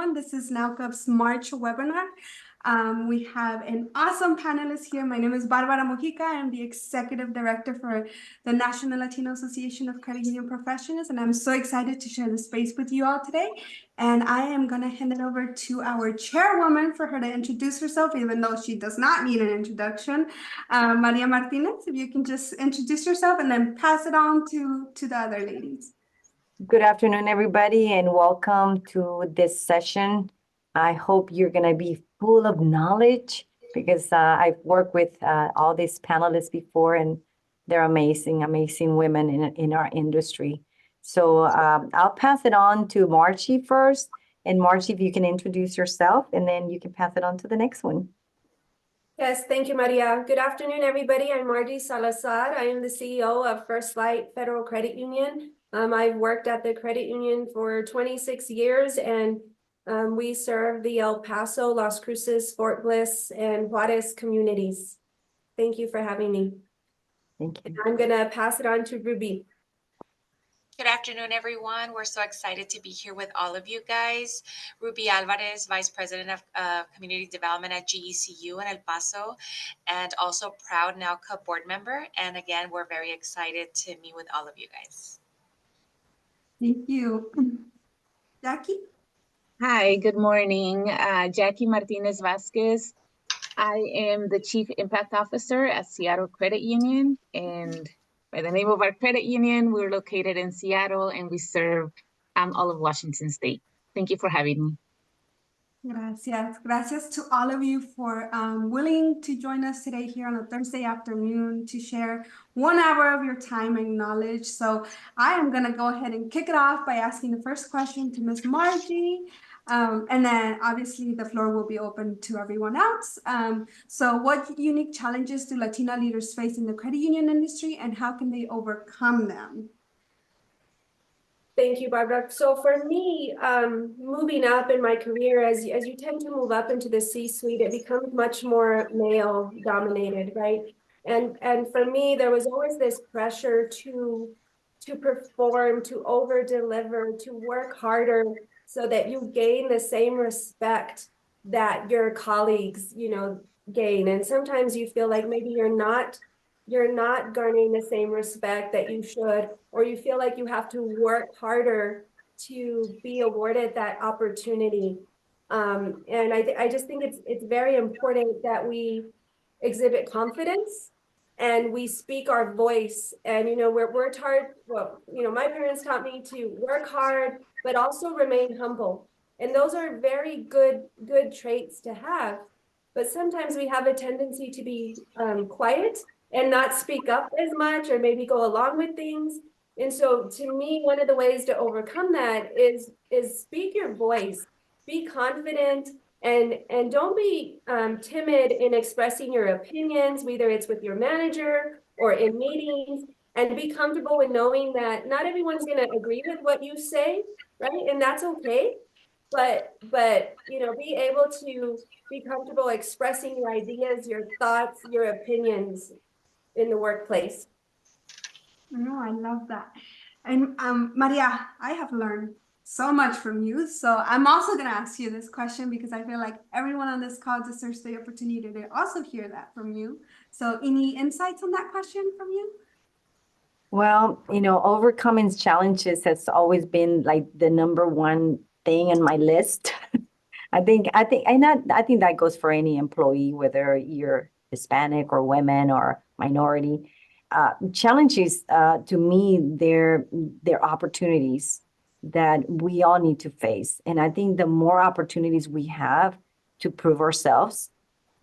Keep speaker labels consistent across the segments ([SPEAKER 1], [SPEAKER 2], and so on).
[SPEAKER 1] everyone. This is NAUCAP's March webinar. We have an awesome panelist here. My name is Barbara Mujica. I'm the Executive Director for the National Latino Association of Credit Union Professionals, and I'm so excited to share the space with you all today. And I am going to hand it over to our chairwoman for her to introduce herself, even though she does not need an introduction. Maria Martinez, if you can just introduce yourself and then pass it on to the other ladies.
[SPEAKER 2] Good afternoon, everybody, and welcome to this session. I hope you're going to be full of knowledge because I've worked with all these panelists before, and they're amazing, amazing women in our industry. So I'll pass it on to Margie first. And Margie, if you can introduce yourself, and then you can pass it on to the next one.
[SPEAKER 3] Yes, thank you, Maria. Good afternoon, everybody. I'm Margie Salazar. I am the CEO of First Light Federal Credit Union. I've worked at the credit union for 26 years, and we serve the El Paso, Las Cruces, Fort Bliss, and Juarez communities. Thank you for having me.
[SPEAKER 2] Thank you.
[SPEAKER 3] I'm going to pass it on to Ruby.
[SPEAKER 4] Good afternoon, everyone. We're so excited to be here with all of you guys. Ruby Alvarez, Vice President of Community Development at GECU in El Paso, and also proud NAUCA board member. And again, we're very excited to meet with all of you guys.
[SPEAKER 1] Thank you. Jackie?
[SPEAKER 5] Hi, good morning. Jackie Martinez Vasquez. I am the Chief Impact Officer at Seattle Credit Union. And by the name of our credit union, we're located in Seattle and we serve all of Washington State. Thank you for having me.
[SPEAKER 1] Gracias. Gracias to all of you for willing to join us today here on a Thursday afternoon to share 1 hour of your time and knowledge. So I am going to go ahead and kick it off by asking the first question to Ms. Margie. And then obviously the floor will be open to everyone else. So what unique challenges do Latina leaders face in the credit union industry, and how can they overcome them?
[SPEAKER 3] Thank you, Barbara. So for me, moving up in my career, as you tend to move up into the C-suite, it becomes much more male dominated, right? And for me, there was always this pressure to perform, to over deliver, to work harder so that you gain the same respect that your colleagues, gain. And sometimes you feel like maybe you're not garnering the same respect that you should, or you feel like you have to work harder to be awarded that opportunity. And I just think it's very important that we exhibit confidence and we speak our voice. And we're worked hard. Well, my parents taught me to work hard, but also remain humble. And those are very good traits to have. But sometimes we have a tendency to be quiet and not speak up as much, or maybe go along with things. And so to me, one of the ways to overcome that is speak your voice, be confident, and don't be timid in expressing your opinions, whether it's with your manager or in meetings, and be comfortable with knowing that not everyone's going to agree with what you say, right? And that's okay. But be able to be comfortable expressing your ideas, your thoughts, your opinions in the workplace.
[SPEAKER 1] No, I love that. And Maria, I have learned so much from you. So I'm also going to ask you this question because I feel like everyone on this call deserves the opportunity to also hear that from you. So any insights on that question from you?
[SPEAKER 2] Well, overcoming challenges has always been like the number one thing on my list. I think that goes for any employee, whether you're Hispanic or women or minority. Challenges, to me, they're opportunities that we all need to face. And I think the more opportunities we have to prove ourselves,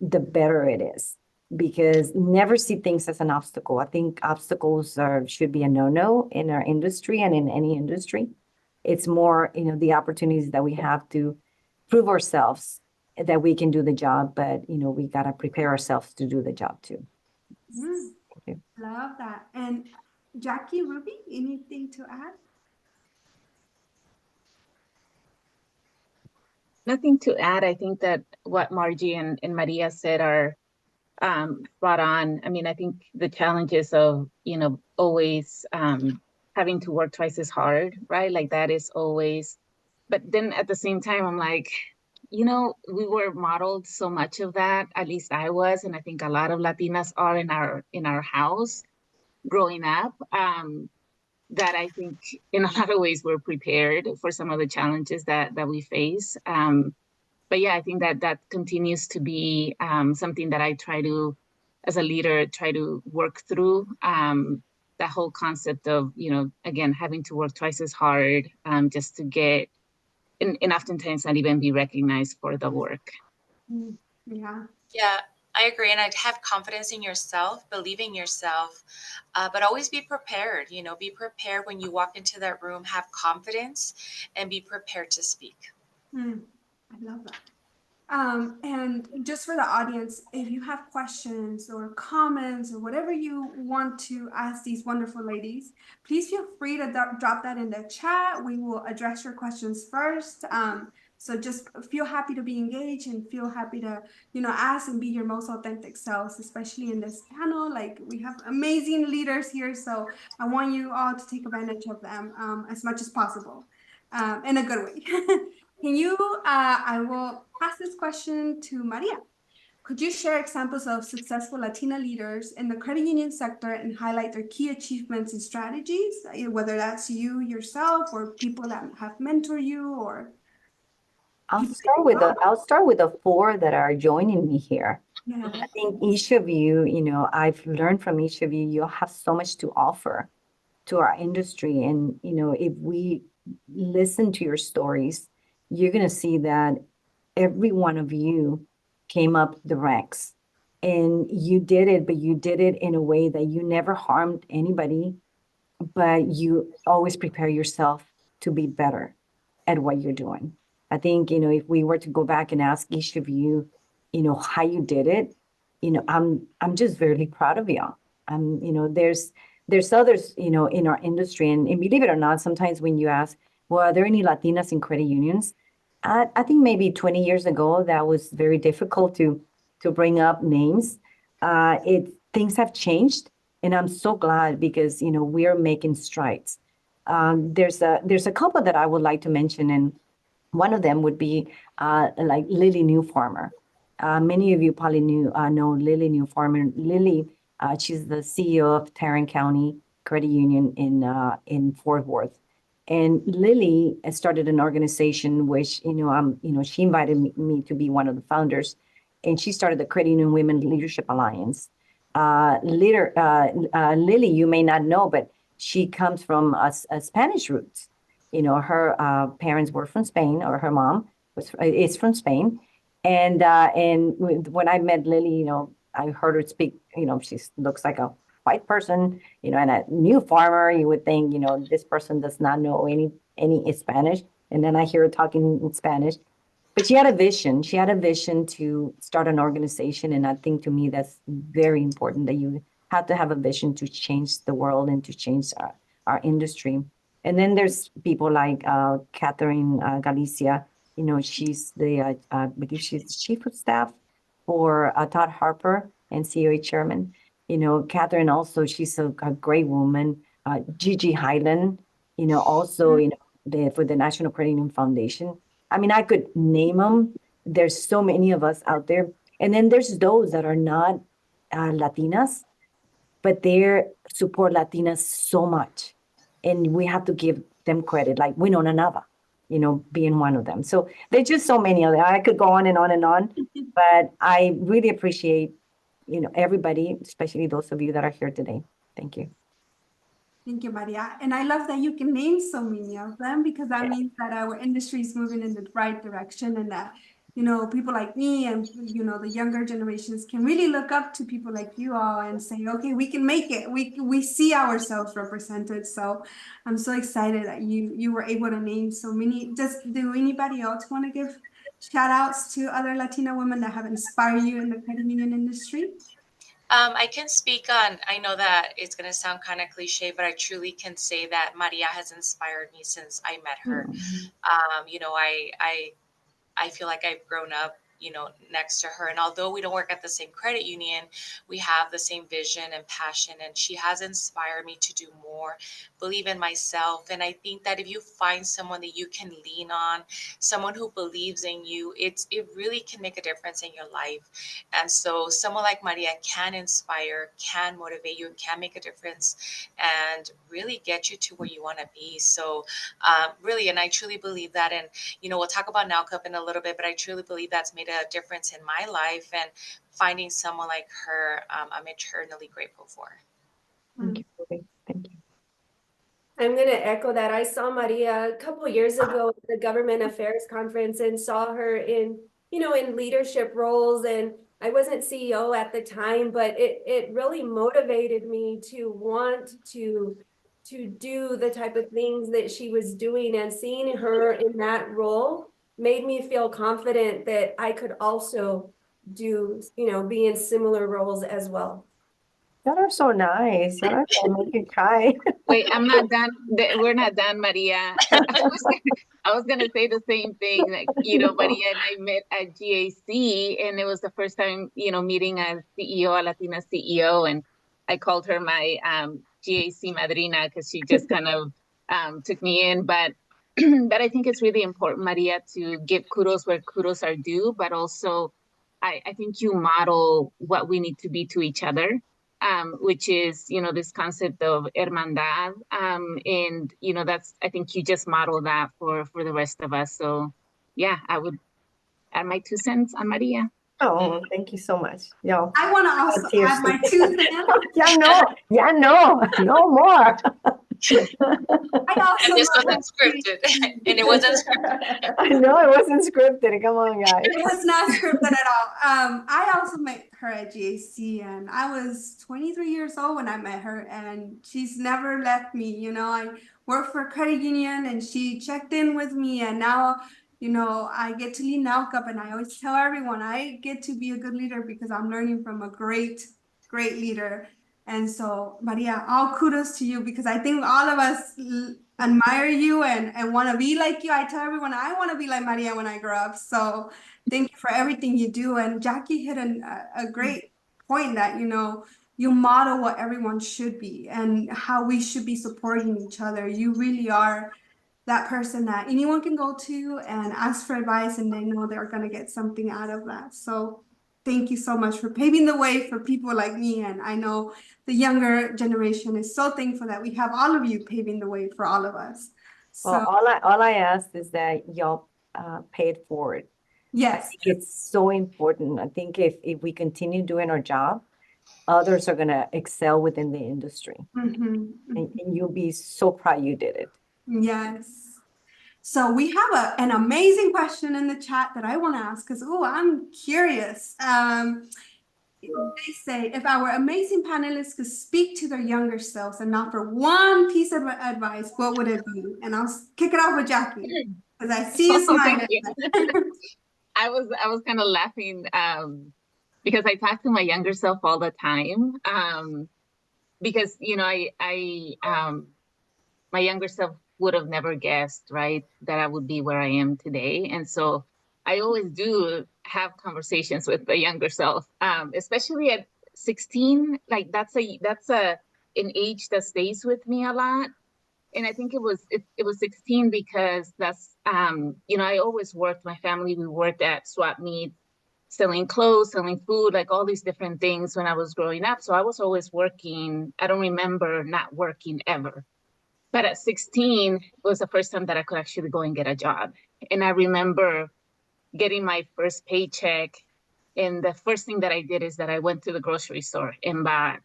[SPEAKER 2] the better it is. Because never see things as an obstacle. I think obstacles should be a no-no in our industry and in any industry. It's more, the opportunities that we have to prove ourselves that we can do the job, but, we got to prepare ourselves to do the job too.
[SPEAKER 1] Mm,
[SPEAKER 2] Thank you.
[SPEAKER 1] Love that. And Jackie, Ruby, anything to add?
[SPEAKER 5] Nothing to add. I think that what Margie and Maria said are spot on. I mean, I think the challenges of, always having to work twice as hard, right? Like that is always but then at the same time, I'm like, we were modeled so much of that, at least I was, and I think a lot of Latinas are in our house growing up, that I think in a lot of ways we're prepared for some of the challenges that we face. But yeah, I think that continues to be something that I try to, as a leader, try to work through. That whole concept of, again, having to work twice as hard just to get, and oftentimes not even be recognized for the work.
[SPEAKER 1] Yeah.
[SPEAKER 4] Yeah, I agree. And I'd have confidence in yourself, believe in yourself, but always be prepared. Be prepared when you walk into that room, have confidence, and be prepared to speak.
[SPEAKER 1] I love that. And just for the audience, if you have questions or comments or whatever you want to ask these wonderful ladies, please feel free to drop that in the chat. We will address your questions first. So just feel happy to be engaged and feel happy to, ask and be your most authentic selves, especially in this panel. Like, we have amazing leaders here, so I want you all to take advantage of them as much as possible, in a good way. I will pass this question to Maria. Could you share examples of successful Latina leaders in the credit union sector and highlight their key achievements and strategies, whether that's you yourself or people that have mentored you or
[SPEAKER 2] I'll
[SPEAKER 1] people
[SPEAKER 2] start with the four that are joining me here.
[SPEAKER 1] Yeah.
[SPEAKER 2] I think each of you, I've learned from each of you, you have so much to offer to our industry. And, if we listen to your stories, you're going to see that every one of you came up the ranks and you did it, but you did it in a way that you never harmed anybody, but you always prepare yourself to be better at what you're doing. I think, if we were to go back and ask each of you, how you did it, I'm just very proud of you. There's others, in our industry, and believe it or not, sometimes when you ask, well, are there any Latinas in credit unions? I think maybe 20 years ago, that was very difficult to bring up names. Things have changed, and I'm so glad because, we are making strides. There's a couple that I would like to mention, and one of them would be like Lily New Farmer. Many of you probably know Lily New Farmer. Lily, she's the CEO of Tarrant County Credit Union in Fort Worth. And Lily started an organization which, she invited me to be one of the founders, and she started the Credit Union Women Leadership Alliance. Lily, you may not know, but she comes from a Spanish roots. Her parents were from Spain, or her mom is from Spain. And when I met Lily, I heard her speak. She looks like a white person, and a new farmer. You would think, this person does not know any Spanish. And then I hear her talking in Spanish. But she had a vision. She had a vision to start an organization. And I think to me, that's very important, that you have to have a vision to change the world and to change our industry. And then there's people like Catherine Galicia. She's I believe she's the chief of staff for Todd Harper and COA chairman. Catherine also, she's a great woman. Gigi Highland, also, for the National Credit Union Foundation. I mean, I could name them. There's so many of us out there. And then there's those that are not Latinas, but they support Latinas so much. And we have to give them credit, like Winona Nava, being one of them. So there's just so many of them. I could go on and on and on, but I really appreciate, everybody, especially those of you that are here today. Thank you.
[SPEAKER 1] Thank you, Maria. And I love that you can name so many of them, because that means that our industry is moving in the right direction, and that, people like me and, the younger generations can really look up to people like you all and say, okay, we can make it. We see ourselves represented. So I'm so excited that you were able to name so many. Do anybody else want to give shout outs to other Latina women that have inspired you in the credit union industry?
[SPEAKER 4] I can speak on, I know that it's going to sound kind of cliche, but I truly can say that Maria has inspired me since I met her.
[SPEAKER 2] Mm-hmm.
[SPEAKER 4] I feel like I've grown up next to her. And although we don't work at the same credit union, we have the same vision and passion. And she has inspired me to do more, believe in myself. And I think that if you find someone that you can lean on, someone who believes in you, it really can make a difference in your life. And so someone like Maria can inspire, can motivate you, and can make a difference and really get you to where you want to be. So really, and I truly believe that. And, we'll talk about Now Cup in a little bit, but I truly believe that's made a difference in my life. And finding someone like her, I'm eternally grateful for.
[SPEAKER 2] Thank you. Thank you.
[SPEAKER 3] I'm going to echo that. I saw Maria a couple of years ago at the government affairs conference and saw her in leadership roles. And I wasn't CEO at the time, but it really motivated me to want to do the type of things that she was doing, and seeing her in that role made me feel confident that I could also do, be in similar roles as well.
[SPEAKER 2] Y'all are so nice. Y'all are gonna make you cry.
[SPEAKER 5] Wait, I'm not done. We're not done, Maria. I was gonna say the same thing. Like, Maria and I met at GAC, and it was the first time, meeting a CEO, a Latina CEO, and I called her my GAC madrina because she just kind of took me in. But but I think it's really important, Maria, to give kudos where kudos are due, but also I think you model what we need to be to each other. Which is, this concept of hermandad. And, I think you just model that for the rest of us. So yeah, I would add my 2 cents on Maria.
[SPEAKER 2] Oh, thank you so much. Y'all.
[SPEAKER 1] I want to also add my 2 cents.
[SPEAKER 2] No more.
[SPEAKER 1] I also
[SPEAKER 4] And this
[SPEAKER 1] love
[SPEAKER 4] wasn't scripted. And it wasn't scripted.
[SPEAKER 2] I know it wasn't scripted. Come on, guys.
[SPEAKER 1] It was not scripted at all. I also met her at GAC, and I was 23 years old when I met her, and she's never left me. I worked for a credit union, and she checked in with me, and now, I get to lead NowCup, and I always tell everyone I get to be a good leader because I'm learning from a great, great leader. And so, Maria, all kudos to you, because I think all of us admire you and want to be like you. I tell everyone I want to be like Maria when I grow up. So thank you for everything you do. And Jackie hit a great point that, you model what everyone should be and how we should be supporting each other. You really are that person that anyone can go to and ask for advice, and they know they're going to get something out of that. So thank you so much for paving the way for people like me. And I know the younger generation is so thankful that we have all of you paving the way for all of us. So
[SPEAKER 2] Well, all I ask is that y'all pay it forward.
[SPEAKER 1] yes,
[SPEAKER 2] It's so important. I think if we continue doing our job, others are gonna excel within the industry.
[SPEAKER 1] Mhm.
[SPEAKER 2] And you'll be so proud you did it.
[SPEAKER 1] Yes. So we have an amazing question in the chat that I want to ask, because I'm curious. They say, if our amazing panelists could speak to their younger selves and offer one piece of advice, what would it be? And I'll kick it off with Jackie, because I see you smiling.
[SPEAKER 5] I was kind of laughing because I talk to my younger self all the time. Because my younger self would have never guessed, right, that I would be where I am today. And so I always do have conversations with the younger self, especially at 16. Like that's an age that stays with me a lot. And I think it was 16 because that's I always worked. My family, we worked at swap meets, selling clothes, selling food, like all these different things when I was growing up. So I was always working. I don't remember not working ever. But at 16, it was the first time that I could actually go and get a job. And I remember getting my first paycheck. And the first thing that I did is that I went to the grocery store and bought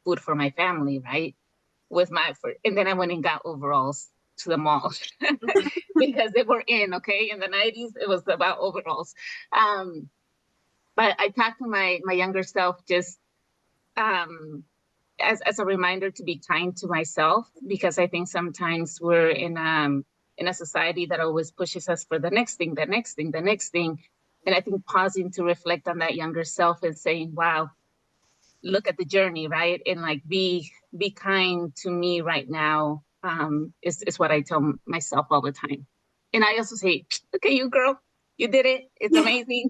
[SPEAKER 5] food for my family, right? And then I went and got overalls to the mall because they were in the 90s, it was about overalls. But I talked to my younger self just as a reminder to be kind to myself, because I think sometimes we're in a society that always pushes us for the next thing. And I think pausing to reflect on that younger self and saying, wow, look at the journey, right? And like be kind to me right now is what I tell myself all the time. And I also say, look at you, girl. You did it. It's amazing.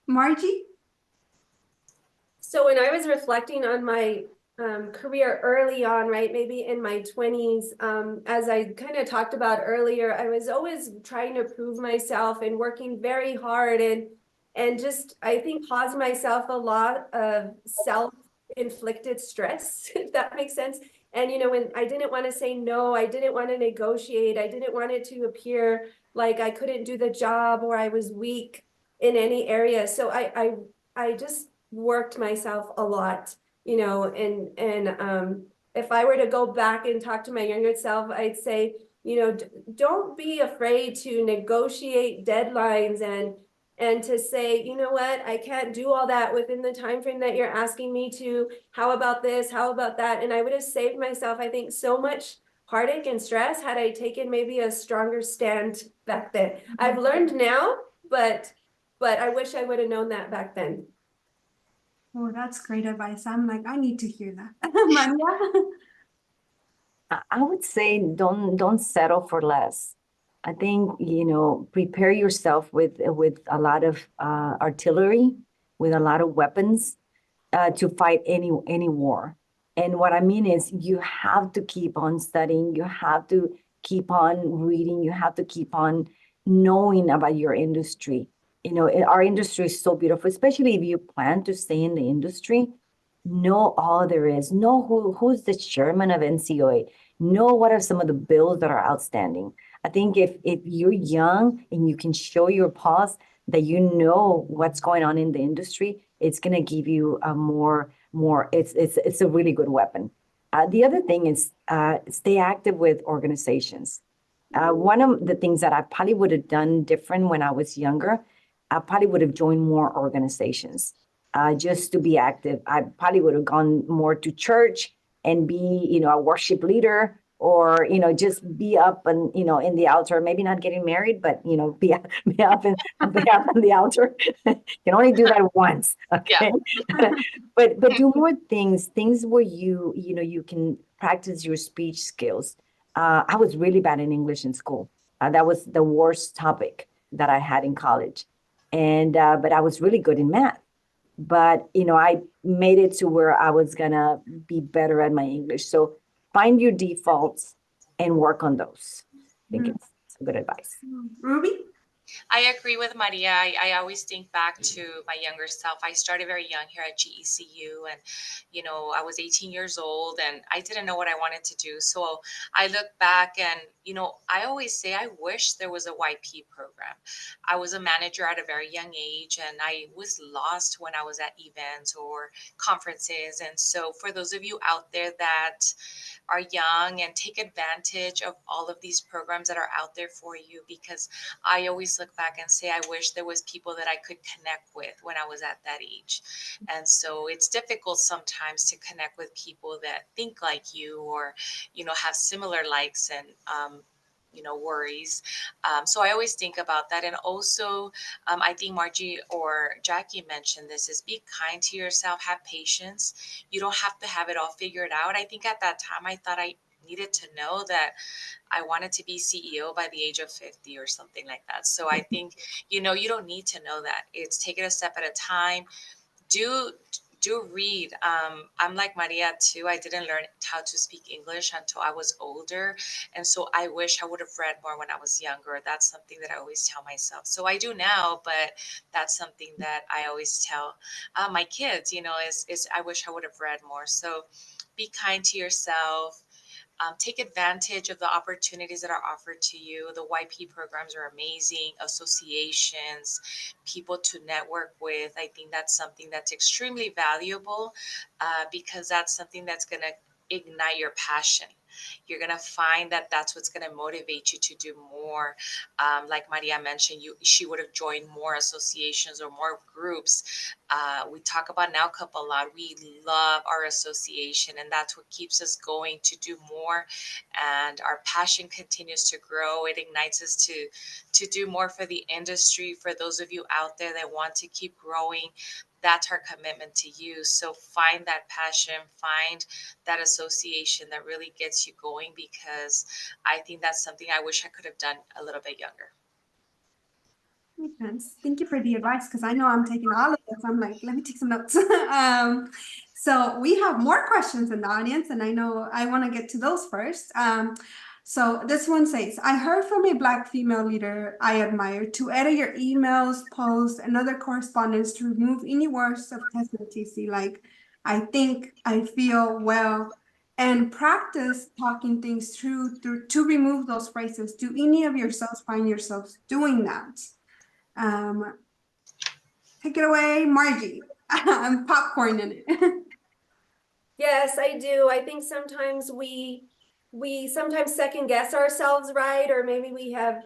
[SPEAKER 1] Margie?
[SPEAKER 3] So when I was reflecting on my career early on, right, maybe in my 20s, as I kind of talked about earlier, I was always trying to prove myself and working very hard and just, I think, caused myself a lot of self-inflicted stress, if that makes sense. And, you know, when I didn't want to say no, I didn't want to negotiate, I didn't want it to appear like I couldn't do the job or I was weak in any area. So I just worked myself a lot, you know, and if I were to go back and talk to my younger self, I'd say, you know, don't be afraid to negotiate deadlines and to say, you know what, I can't do all that within the time frame that you're asking me to. How about this? How about that? And I would have saved myself, I think, so much heartache and stress had I taken maybe a stronger stand back then. I've learned now, but I wish I would have known that back then.
[SPEAKER 1] Oh, that's great advice. I'm like, I need to hear that. Maria?
[SPEAKER 2] I would say don't settle for less. I think, prepare yourself with a lot of artillery, with a lot of weapons to fight any war. And what I mean is you have to keep on studying, you have to keep on reading, you have to keep on knowing about your industry. Our industry is so beautiful, especially if you plan to stay in the industry. Know all there is. Know who's the chairman of NCOA. Know what are some of the bills that are outstanding. I think if you're young and you can show your boss that you know what's going on in the industry, it's going to give you a more. It's a really good weapon. The other thing is stay active with organizations. One of the things that I probably would have done different when I was younger, I probably would have joined more organizations just to be active. I probably would have gone more to church and be, a worship leader, or just be up and in the altar. Maybe not getting married, but be up in the altar. You can only do that once, okay? But do more things where you can practice your speech skills. I was really bad in English in school. That was the worst topic that I had in college, and but I was really good in math. But I made it to where I was gonna be better at my English. So find your defaults and work on those. I think it's some good advice.
[SPEAKER 1] Ruby?
[SPEAKER 4] I agree with Maria. I always think back to my younger self. I started very young here at GECU, and I was 18 years old and I didn't know what I wanted to do. So I look back and I always say I wish there was a YP program. I was a manager at a very young age and I was lost when I was at events or conferences. And so for those of you out there that are young, and take advantage of all of these programs that are out there for you, because I always look back and say I wish there was people that I could connect with when I was at that age. And so it's difficult sometimes to connect with people that think like you, or have similar likes and worries. So I always think about that. And also, I think Margie or Jackie mentioned this, is be kind to yourself, have patience. You don't have to have it all figured out. I think at that time, I thought I needed to know that I wanted to be CEO by the age of 50 or something like that. So I think, you don't need to know that. It's take it a step at a time. Do read. I'm like Maria too. I didn't learn how to speak English until I was older. And so I wish I would have read more when I was younger. That's something that I always tell myself. So I do now, but that's something that I always tell my kids, is I wish I would have read more. So be kind to yourself. Take advantage of the opportunities that are offered to you. The YP programs are amazing, associations, people to network with. I think that's something that's extremely valuable because that's something that's going to ignite your passion. You're going to find that that's what's going to motivate you to do more. Like Maria mentioned, she would have joined more associations or more groups. We talk about Now Cup a lot. We love our association, and that's what keeps us going to do more. And our passion continues to grow. It ignites us to do more for the industry. For those of you out there that want to keep growing, that's our commitment to you. So find that passion, find that association that really gets you going, because I think that's something I wish I could have done a little bit younger.
[SPEAKER 1] sense. Thank you for the advice because I know I'm taking all of this. I'm like, let me take some notes. So we have more questions in the audience, and I know I want to get to those first. So this one says, I heard from a Black female leader I admire to edit your emails, posts, and other correspondence to remove any words of hesitancy, like I think, I feel, well, and practice talking things through to remove those phrases. Do any of yourselves find yourselves doing that? Take it away, Margie. I'm popcorning it.
[SPEAKER 3] Yes, I do. I think sometimes we sometimes second guess ourselves, right? Or maybe we have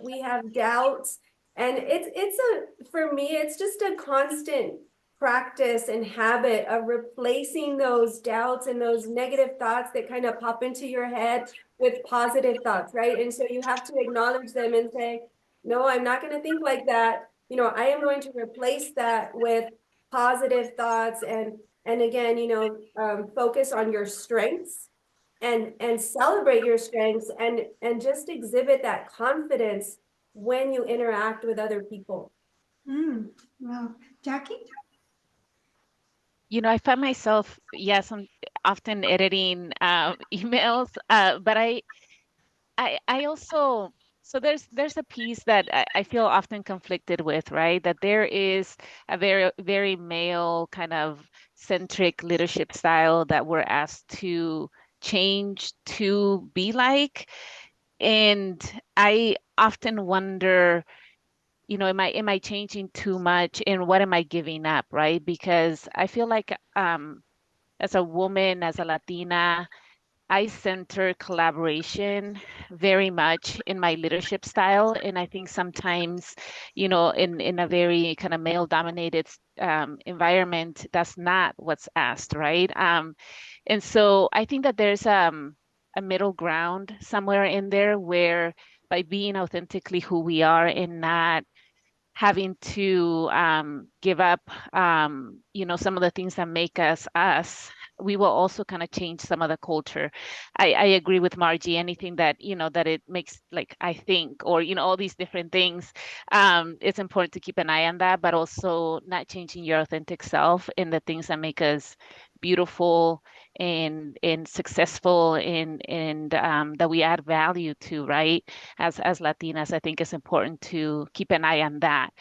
[SPEAKER 3] doubts. And for me, it's just a constant practice and habit of replacing those doubts and those negative thoughts that kind of pop into your head with positive thoughts, right? And so you have to acknowledge them and say, no, I'm not going to think like that. You know, I am going to replace that with positive thoughts and again, focus on your strengths and celebrate your strengths and just exhibit that confidence when you interact with other people.
[SPEAKER 1] Wow. Jackie?
[SPEAKER 6] I find myself, yes, I'm often editing emails, but I also, so there's a piece that I feel often conflicted with, right? That there is a very male kind of centric leadership style that we're asked to change to be like. And I often wonder, am I changing too much and what am I giving up, right? Because I feel like as a woman, as a Latina, I center collaboration very much in my leadership style. And I think sometimes, in a very kind of male dominated environment, that's not what's asked, right? And so I think that there's a middle ground somewhere in there where by being authentically who we are and not having to give up, some of the things that make us us, we will also kind of change some of the culture. I agree with Margie. Anything that, that it makes like I think, or, all these different things, it's important to keep an eye on that, but also not changing your authentic self in the things that make us beautiful and successful and that we add value to, right? As Latinas, I think it's important to keep an eye on that,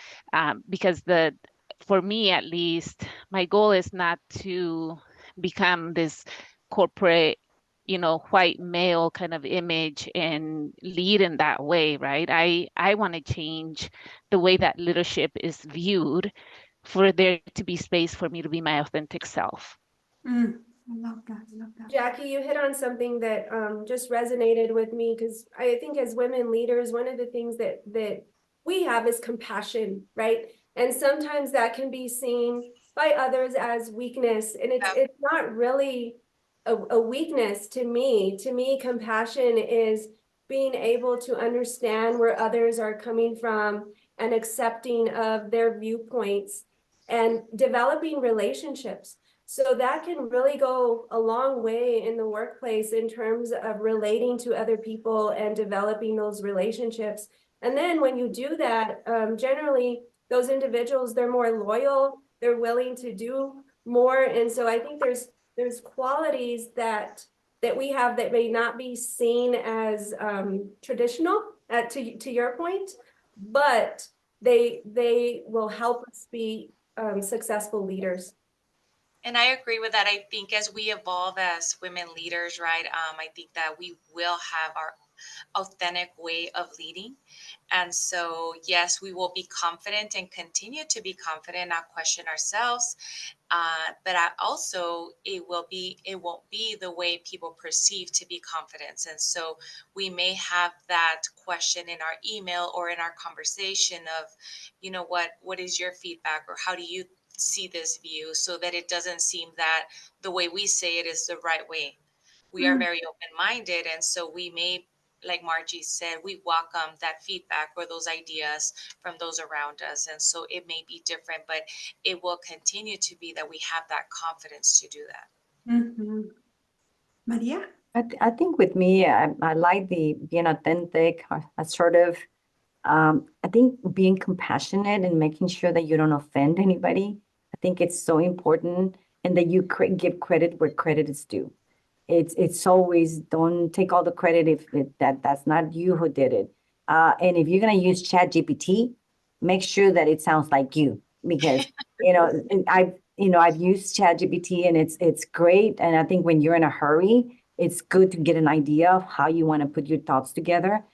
[SPEAKER 6] because for me at least, my goal is not to become this corporate, white male kind of image and lead in that way, right? I want to change the way that leadership is viewed for there to be space for me to be my authentic self.
[SPEAKER 1] I love that. I love that.
[SPEAKER 3] Jackie, you hit on something that just resonated with me because I think as women leaders, one of the things that we have is compassion, right? And sometimes that can be seen by others as weakness, and it's not really a weakness to me. To me, compassion is being able to understand where others are coming from and accepting of their viewpoints and developing relationships. So that can really go a long way in the workplace in terms of relating to other people and developing those relationships. And then when you do that, generally those individuals, they're more loyal, they're willing to do more. And so I think there's qualities that we have that may not be seen as traditional, to your point, but they will help us be successful leaders.
[SPEAKER 4] And I agree with that. I think as we evolve as women leaders, right, I think that we will have our authentic way of leading. And so, yes, we will be confident and continue to be confident, not question ourselves. But it won't be the way people perceive to be confidence. And so we may have that question in our email or in our conversation of, what is your feedback or how do you see this view, so that it doesn't seem that the way we say it is the right way. We are very open-minded, and so we may, like Margie said, we welcome that feedback or those ideas from those around us. And so it may be different, but it will continue to be that we have that confidence to do that.
[SPEAKER 1] Maria?
[SPEAKER 2] I think with me, I like the being authentic, assertive, I think being compassionate and making sure that you don't offend anybody, I think it's so important, and that you give credit where credit is due. It's always, don't take all the credit if that's not you who did it. And if you're gonna use Chat GPT, make sure that it sounds like you, because and I've used Chat GPT, and it's great. And I think when you're in a hurry, it's good to get an idea of how you want to put your thoughts together.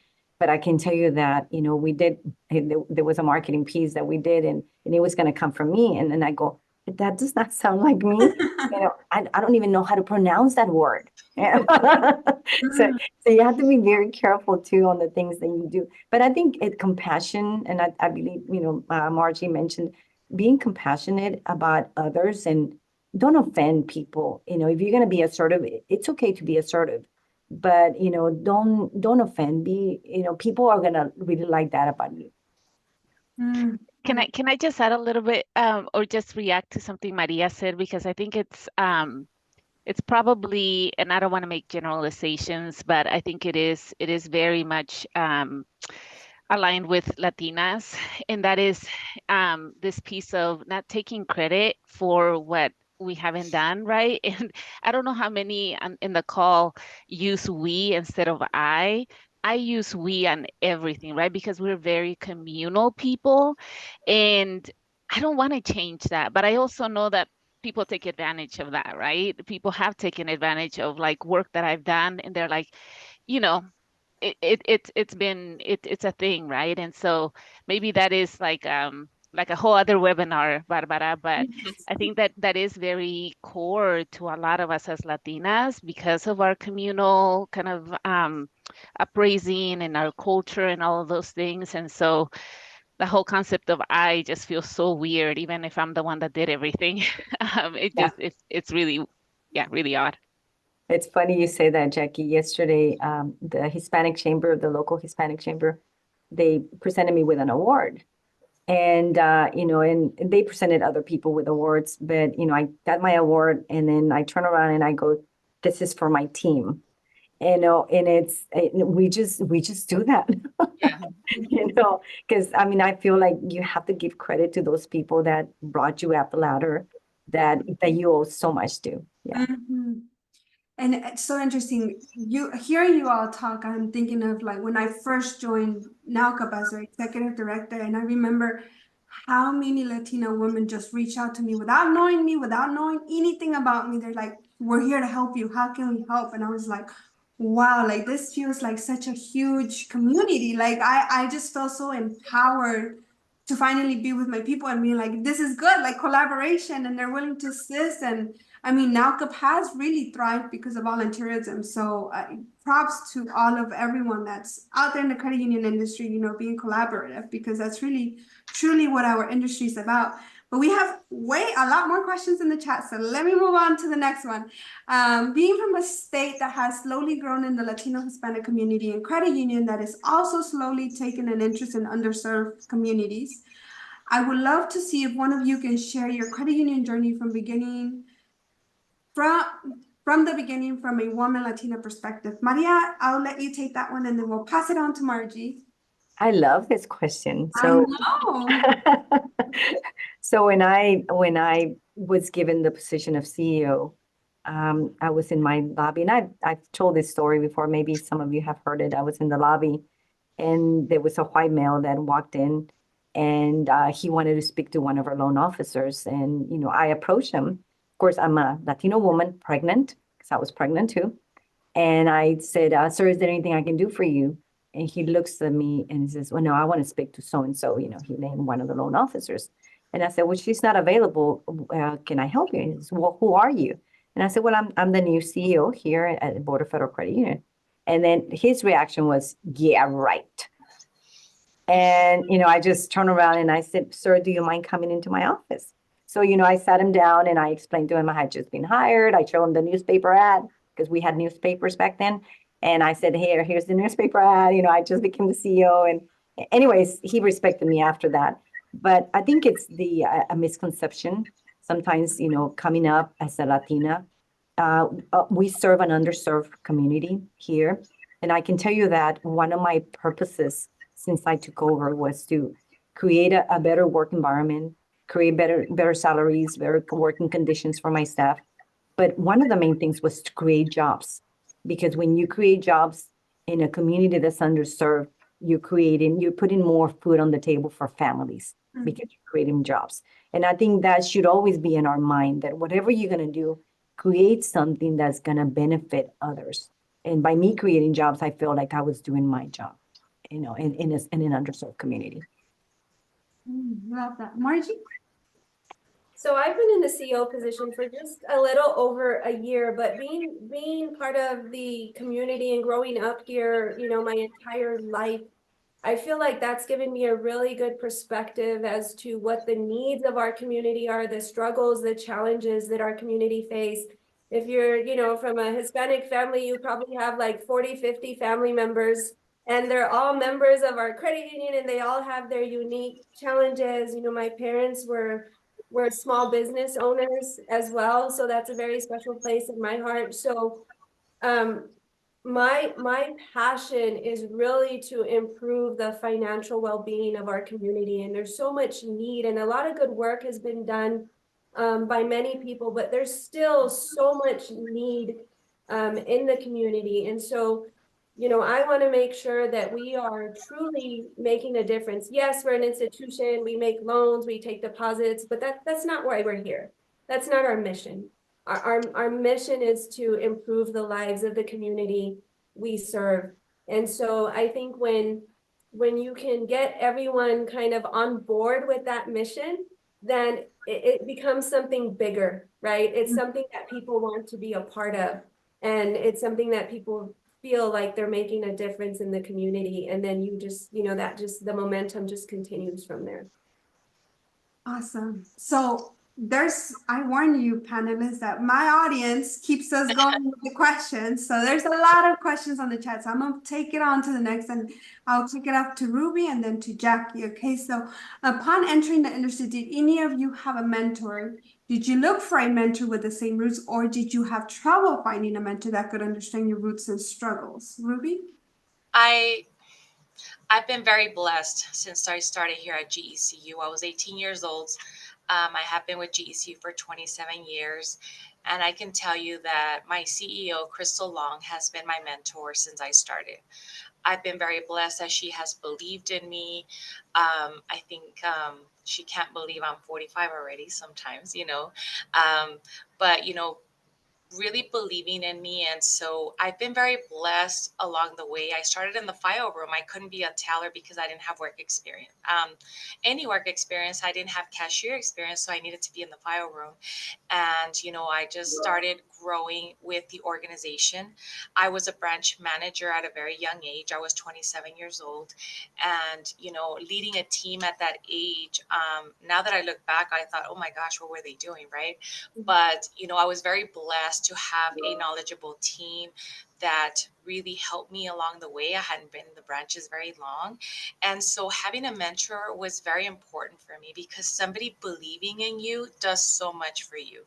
[SPEAKER 2] But I can tell you that, there was a marketing piece that we did, and it was going to come from me. And then I go, "But that does not sound like me. I don't even know how to pronounce that word." So, so you have to be very careful too on the things that you do. But I think compassion, and I believe, Margie mentioned being compassionate about others, and don't offend people. If you're going to be assertive, it's okay to be assertive, but don't offend. People are gonna really like that about you.
[SPEAKER 6] Can I just add a little bit, or just react to something Maria said, because I think it's probably, and I don't want to make generalizations, but I think it is very much aligned with Latinas, and that is this piece of not taking credit for what we haven't done, right? And I don't know how many in the call use we instead of I. I use we on everything, right? Because we're very communal people, and I don't want to change that. But I also know that people take advantage of that, right? People have taken advantage of like work that I've done, and they're like, you know, it's a thing, right? And so maybe that is like a whole other webinar, Barbara, but I think that is very core to a lot of us as Latinas because of our communal kind of appraising and our culture and all of those things. And so the whole concept of I just feels so weird, even if I'm the one that did everything.
[SPEAKER 2] Yeah.
[SPEAKER 6] It's really, yeah, really odd.
[SPEAKER 2] It's funny you say that, Jackie. Yesterday, the Hispanic Chamber, the local Hispanic Chamber, they presented me with an award. And and they presented other people with awards, but I got my award, and then I turn around and I go, "This is for my team." And we just do that.
[SPEAKER 4] Yeah.
[SPEAKER 2] Because I feel like you have to give credit to those people that brought you up the ladder, that you owe so much to. Yeah.
[SPEAKER 1] Mhm. And it's so interesting. Hearing you all talk, I'm thinking of like when I first joined NALCAP as an executive director, and I remember how many Latina women just reach out to me without knowing me, without knowing anything about me. They're like, "We're here to help you. How can we help?" And I was like, wow, like this feels like such a huge community. Like I just felt so empowered to finally be with my people and be like, this is good, like collaboration, and they're willing to assist. And I mean, NALCAP has really thrived because of volunteerism. So props to all of everyone that's out there in the credit union industry, being collaborative, because that's really, truly what our industry is about. But we have a lot more questions in the chat. So let me move on to the next one. Being from a state that has slowly grown in the Latino Hispanic community and credit union that is also slowly taking an interest in underserved communities, I would love to see if one of you can share your credit union journey from the beginning from a woman Latina perspective. Maria, I'll let you take that one, and then we'll pass it on to Margie.
[SPEAKER 2] I love this question.
[SPEAKER 1] I know.
[SPEAKER 2] So when I was given the position of CEO, I was in my lobby, and I've told this story before. Maybe some of you have heard it. I was in the lobby, and there was a white male that walked in, and he wanted to speak to one of our loan officers. And I approached him. Of course, I'm a Latino woman, pregnant, because I was pregnant too. And I said, "Sir, is there anything I can do for you?" And he looks at me and he says, "Well, no, I want to speak to so and so." He named one of the loan officers. And I said, "Well, she's not available. Can I help you?" And he says, "Well, who are you?" And I said, "Well, I'm the new CEO here at the Board of Federal Credit Union." And then his reaction was, "Yeah, right." And I just turned around and I said, "Sir, do you mind coming into my office?" So I sat him down and I explained to him I had just been hired. I showed him the newspaper ad, because we had newspapers back then. And I said, here's the newspaper ad. I just became the CEO. And anyways, he respected me after that. But I think it's a misconception sometimes, coming up as a Latina. We serve an underserved community here. And I can tell you that one of my purposes since I took over was to create a better work environment, create better salaries, better working conditions for my staff. But one of the main things was to create jobs, because when you create jobs in a community that's underserved, you're putting more food on the table for families because you're creating jobs. And I think that should always be in our mind, that whatever you're going to do, create something that's going to benefit others. And by me creating jobs, I feel like I was doing my job, in an underserved community.
[SPEAKER 1] Love that. Margie?
[SPEAKER 3] So I've been in the CEO position for just a little over a year, but being part of the community and growing up here, my entire life, I feel like that's given me a really good perspective as to what the needs of our community are, the struggles, the challenges that our community face. If you're, from a Hispanic family, you probably have like 40, 50 family members, and they're all members of our credit union, and they all have their unique challenges. My parents were small business owners as well, so that's a very special place in my heart. So my passion is really to improve the financial well-being of our community, and there's so much need, and a lot of good work has been done by many people, but there's still so much need in the community. And so I want to make sure that we are truly making a difference. Yes, we're an institution, we make loans, we take deposits, but that's not why we're here. That's not our mission. Our mission is to improve the lives of the community we serve. And so I think when you can get everyone kind of on board with that mission, then it becomes something bigger, right? It's something that people want to be a part of. And it's something that people feel like they're making a difference in the community. And then you just, the momentum just continues from there.
[SPEAKER 1] Awesome. So I warn you, panelists, that my audience keeps us going with the questions. So there's a lot of questions on the chat. So I'm going to take it on to the next, and I'll take it up to Ruby and then to Jackie. Okay. So upon entering the industry, did any of you have a mentor? Did you look for a mentor with the same roots, or did you have trouble finding a mentor that could understand your roots and struggles? Ruby?
[SPEAKER 4] I've been very blessed since I started here at GECU. I was 18 years old. I have been with GECU for 27 years. And I can tell you that my CEO, Crystal Long, has been my mentor since I started. I've been very blessed that she has believed in me. I think she can't believe I'm 45 already sometimes, but, really believing in me. And so I've been very blessed along the way. I started in the file room. I couldn't be a teller because I didn't have work experience. Any work experience. I didn't have cashier experience, so I needed to be in the file room. And, I just started growing with the organization. I was a branch manager at a very young age. I was 27 years old. And, leading a team at that age, now that I look back, I thought, oh my gosh, what were they doing, right? But, I was very blessed to have a knowledgeable team that really helped me along the way. I hadn't been in the branches very long. And so having a mentor was very important for me, because somebody believing in you does so much for you.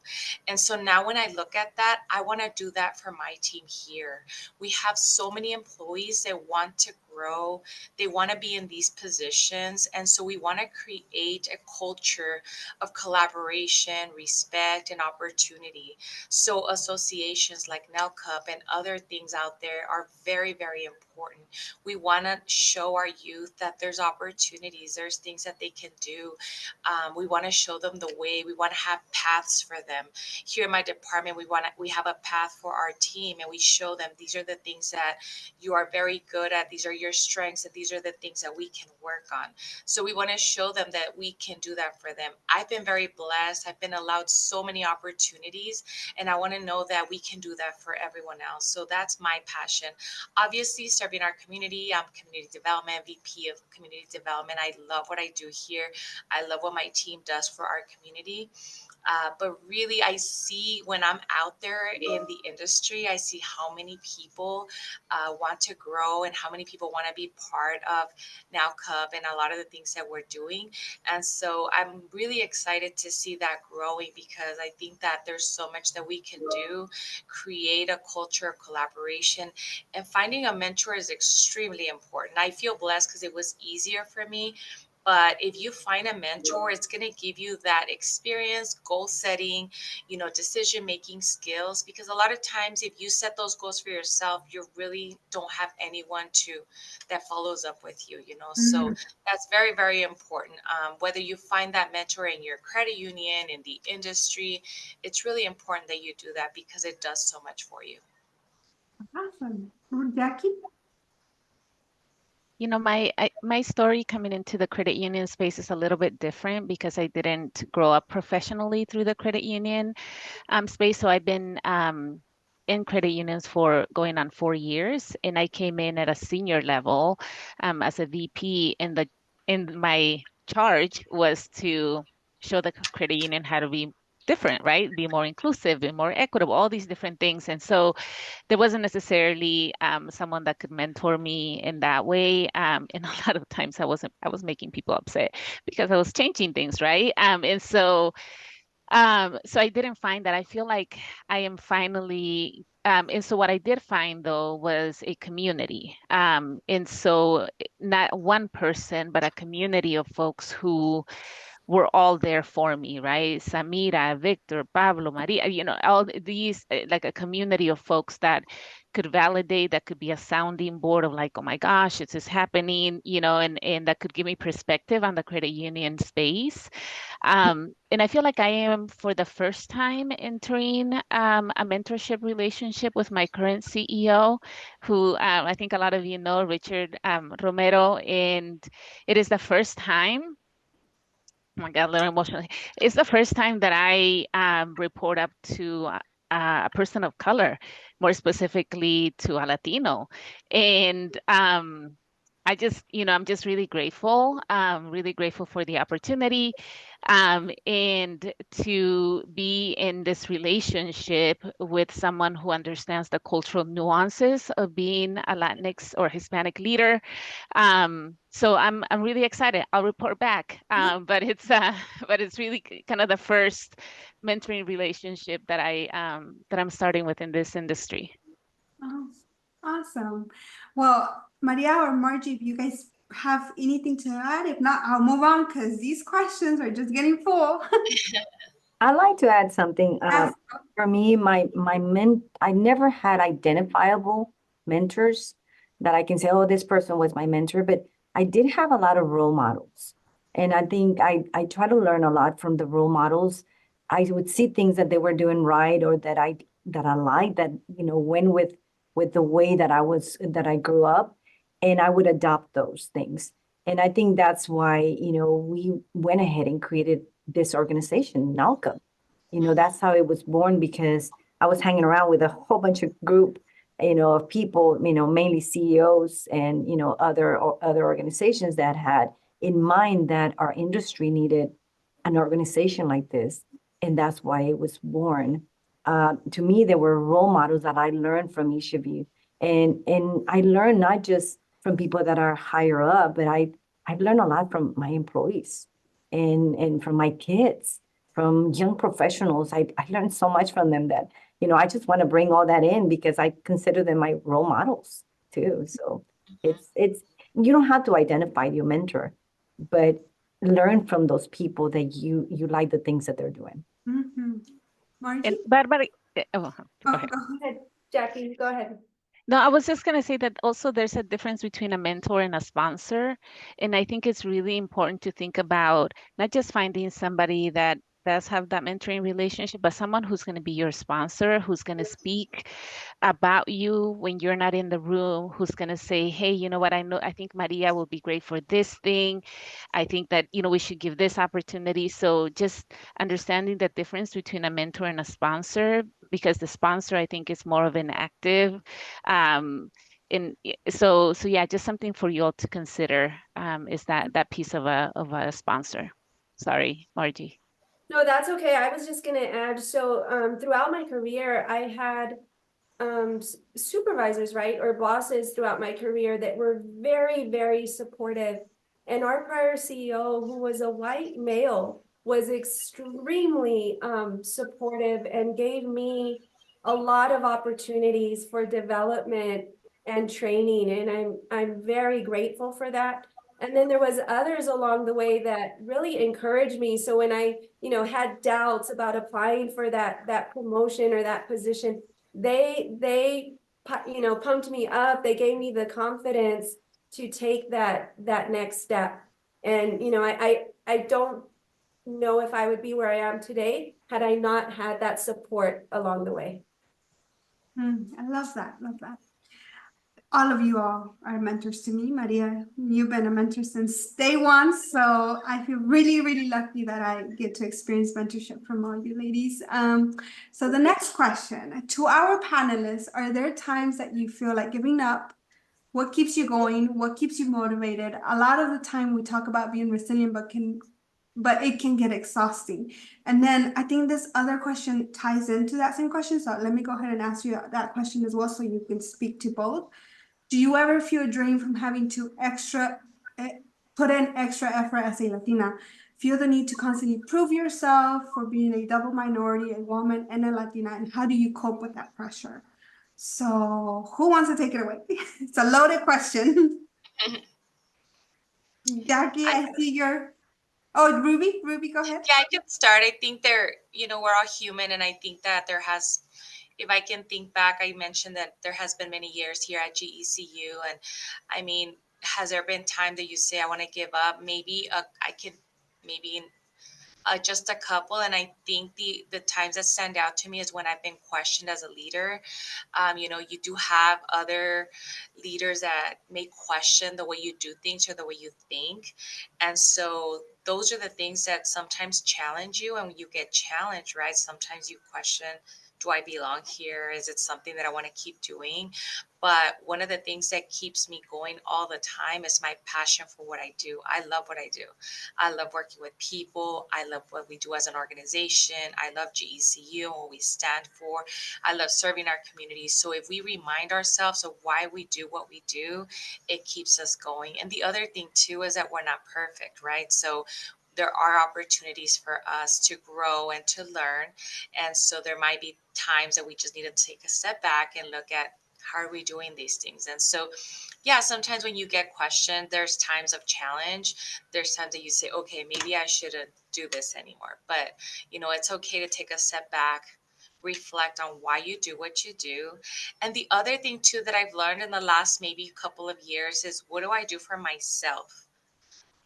[SPEAKER 4] And so now when I look at that, I want to do that for my team here. We have so many employees that want to grow. They want to be in these positions. And so we want to create a culture of collaboration, respect, and opportunity. So associations like NELCUP and other things out there are very, very important. We want to show our youth that there's opportunities, there's things that they can do. We want to show them the way. We want to have paths for them. Here in my department, we have a path for our team, and we show them these are the things that you are very good at. These are your strengths, and these are the things that we can work on. So we want to show them that we can do that for them. I've been very blessed. I've been allowed so many opportunities, and I want to know that we can do that for everyone else. So that's my passion. Obviously, serving our community. I'm community development, VP of community development. I love what I do here. I love what my team does for our community. But really, I see when I'm out there in the industry, I see how many people want to grow and how many people want to be part of Now Cub and a lot of the things that we're doing. And so I'm really excited to see that growing because I think that there's so much that we can do, create a culture of collaboration, and finding a mentor is extremely important. I feel blessed because it was easier for me. But if you find a mentor, it's going to give you that experience, goal setting, decision making skills. Because a lot of times, if you set those goals for yourself, you really don't have anyone that follows up with you. So that's very, very important. Whether you find that mentor in your credit union, in the industry, it's really important that you do that because it does so much for you.
[SPEAKER 1] Awesome. Jackie?
[SPEAKER 6] My story coming into the credit union space is a little bit different because I didn't grow up professionally through the credit union space. So I've been in credit unions for going on 4 years, and I came in at a senior level as a VP, and my charge was to show the credit union how to be different, right? Be more inclusive, be more equitable, all these different things. And so there wasn't necessarily someone that could mentor me in that way. And a lot of times I was making people upset because I was changing things, right? So I didn't find that. I feel like I am finally, and so what I did find though was a community. And so not one person, but a community of folks who were all there for me, right? Samira, Victor, Pablo, Maria, all these, like a community of folks that could validate, that could be a sounding board of like, oh my gosh, this is happening, and that could give me perspective on the credit union space. And I feel like I am, for the first time, entering a mentorship relationship with my current CEO, who I think a lot of you know, Richard Romero, and it is the first time. Oh my God, a little emotional. It's the first time that I report up to a person of color, more specifically to a Latino. And I'm just really grateful for the opportunity, and to be in this relationship with someone who understands the cultural nuances of being a Latinx or Hispanic leader. So I'm really excited. I'll report back. But it's really kind of the first mentoring relationship that I'm starting with in this industry.
[SPEAKER 1] Oh, awesome. Well, Maria or Margie, if you guys have anything to add, if not, I'll move on because these questions are just getting full.
[SPEAKER 2] I'd like to add something.
[SPEAKER 1] Yes.
[SPEAKER 2] For me, I never had identifiable mentors that I can say, oh, this person was my mentor, but I did have a lot of role models. And I think I try to learn a lot from the role models. I would see things that they were doing right or that I liked that, went with the way that I grew up, and I would adopt those things. And I think that's why, we went ahead and created this organization, NALCA. That's how it was born, because I was hanging around with a whole bunch of group, of people, mainly CEOs and, other organizations that had in mind that our industry needed an organization like this. And that's why it was born. To me, there were role models that I learned from each of you. And I learned not just from people that are higher up, but I've learned a lot from my employees and from my kids, from young professionals. I learned so much from them that, I just want to bring all that in because I consider them my role models too. So it's you don't have to identify your mentor, but learn from those people that you like the things that they're doing.
[SPEAKER 1] Mm-hmm. Margie?
[SPEAKER 6] And Barbara, go
[SPEAKER 1] Oh,
[SPEAKER 6] ahead.
[SPEAKER 1] go
[SPEAKER 3] Go ahead, Jackie, go ahead.
[SPEAKER 6] No, I was just going to say that also there's a difference between a mentor and a sponsor. And I think it's really important to think about not just finding somebody that does have that mentoring relationship, but someone who's going to be your sponsor, who's going to speak about you when you're not in the room, who's going to say, hey, you know what, I think Maria will be great for this thing. I think that, we should give this opportunity. So just understanding the difference between a mentor and a sponsor, because the sponsor, I think, is more of an active, so yeah, just something for you all to consider, is that piece of a sponsor. Sorry, Margie.
[SPEAKER 3] No, that's okay. I was just gonna add, so throughout my career, I had supervisors, right, or bosses throughout my career that were very, very supportive. And our prior CEO, who was a white male, was extremely supportive and gave me a lot of opportunities for development and training. And I'm very grateful for that. And then there was others along the way that really encouraged me. So when I, had doubts about applying for that promotion or that position, they pumped me up. They gave me the confidence to take that next step. And I don't know if I would be where I am today had I not had that support along the way.
[SPEAKER 1] I love that. Love that. All of you all are mentors to me. Maria, you've been a mentor since day one. So I feel really, really lucky that I get to experience mentorship from all you ladies. So the next question to our panelists, are there times that you feel like giving up? What keeps you going? What keeps you motivated? A lot of the time we talk about being resilient, but it can get exhausting. And then I think this other question ties into that same question. So let me go ahead and ask you that question as well, so you can speak to both. Do you ever feel drained from having to put in extra effort as a Latina? Feel the need to constantly prove yourself for being a double minority, a woman, and a Latina? And how do you cope with that pressure? So who wants to take it away? It's a loaded question. Jackie, I see your. Oh, Ruby, go ahead.
[SPEAKER 4] Yeah, I can start. I think we're all human, and I think that if I can think back, I mentioned that there has been many years here at GECU, and I mean, has there been time that you say I want to give up? Maybe I could, maybe just a couple, and I think the times that stand out to me is when I've been questioned as a leader. You do have other leaders that may question the way you do things or the way you think, and so those are the things that sometimes challenge you. And when you get challenged, right, sometimes you question, do I belong here? Is it something that I want to keep doing? But one of the things that keeps me going all the time is my passion for what I do. I love what I do. I love working with people. I love what we do as an organization. I love GECU and what we stand for. I love serving our community. So if we remind ourselves of why we do what we do, it keeps us going. And the other thing too is that we're not perfect, right? So there are opportunities for us to grow and to learn. And so there might be times that we just need to take a step back and look at, how are we doing these things? And so, yeah, sometimes when you get questioned, there's times of challenge. There's times that you say, okay, maybe I shouldn't do this anymore. But, it's okay to take a step back, reflect on why you do what you do. And the other thing, too, that I've learned in the last maybe couple of years is, what do I do for myself?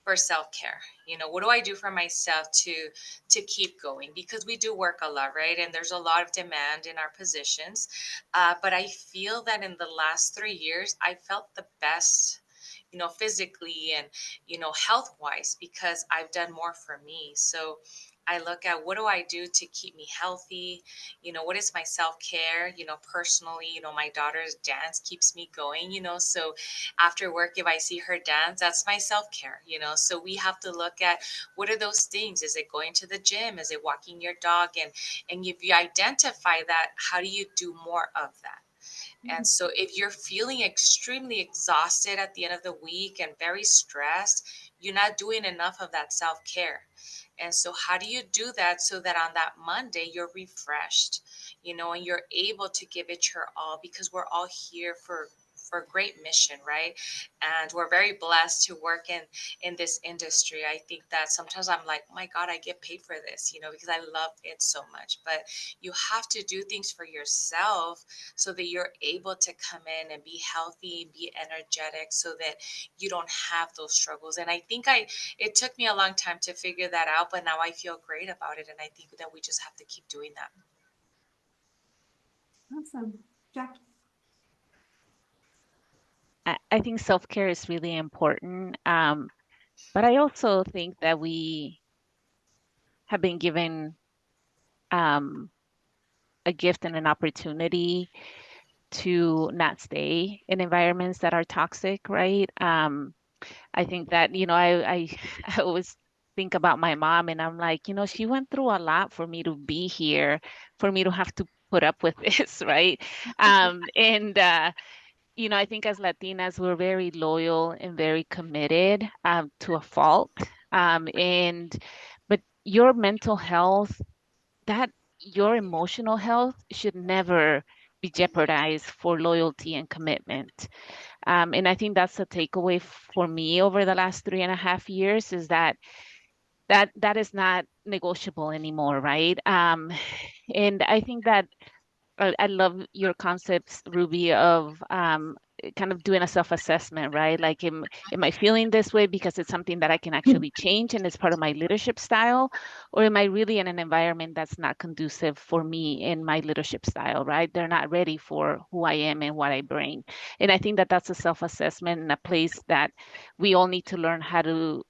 [SPEAKER 4] For self-care, what do I do for myself to keep going? Because we do work a lot, right? And there's a lot of demand in our positions, but I feel that in the last 3 years I felt the best, physically and health wise, because I've done more for me. So I look at, what do I do to keep me healthy? What is my self-care? Personally, my daughter's dance keeps me going, so after work, if I see her dance, that's my self-care. So we have to look at, what are those things? Is it going to the gym? Is it walking your dog? And if you identify that, how do you do more of that? And so if you're feeling extremely exhausted at the end of the week and very stressed, you're not doing enough of that self-care. And so how do you do that so that on that Monday you're refreshed, and you're able to give it your all? Because we're all here for a great mission, right? And we're very blessed to work in this industry. I think that sometimes I'm like, oh my God, I get paid for this, because I love it so much. But you have to do things for yourself so that you're able to come in and be healthy, be energetic, so that you don't have those struggles. And I think it took me a long time to figure that out, but now I feel great about it. And I think that we just have to keep doing that.
[SPEAKER 1] Awesome. Jackie.
[SPEAKER 6] I think self-care is really important. But I also think that we have been given um, a gift and an opportunity to not stay in environments that are toxic, right? I think that, I, I was think about my mom, and I'm like, she went through a lot for me to be here, for me to have to put up with this, right? And I think as Latinas, we're very loyal and very committed to a fault. But your mental health, that your emotional health should never be jeopardized for loyalty and commitment. And I think that's a takeaway for me over the last 3.5 years, is that is not negotiable anymore, right? And I think that I love your concepts, Ruby, of kind of doing a self-assessment, right? Like, am I feeling this way because it's something that I can actually change and it's part of my leadership style? Or am I really in an environment that's not conducive for me in my leadership style, right? They're not ready for who I am and what I bring. And I think that that's a self-assessment and a place that we all need to learn how to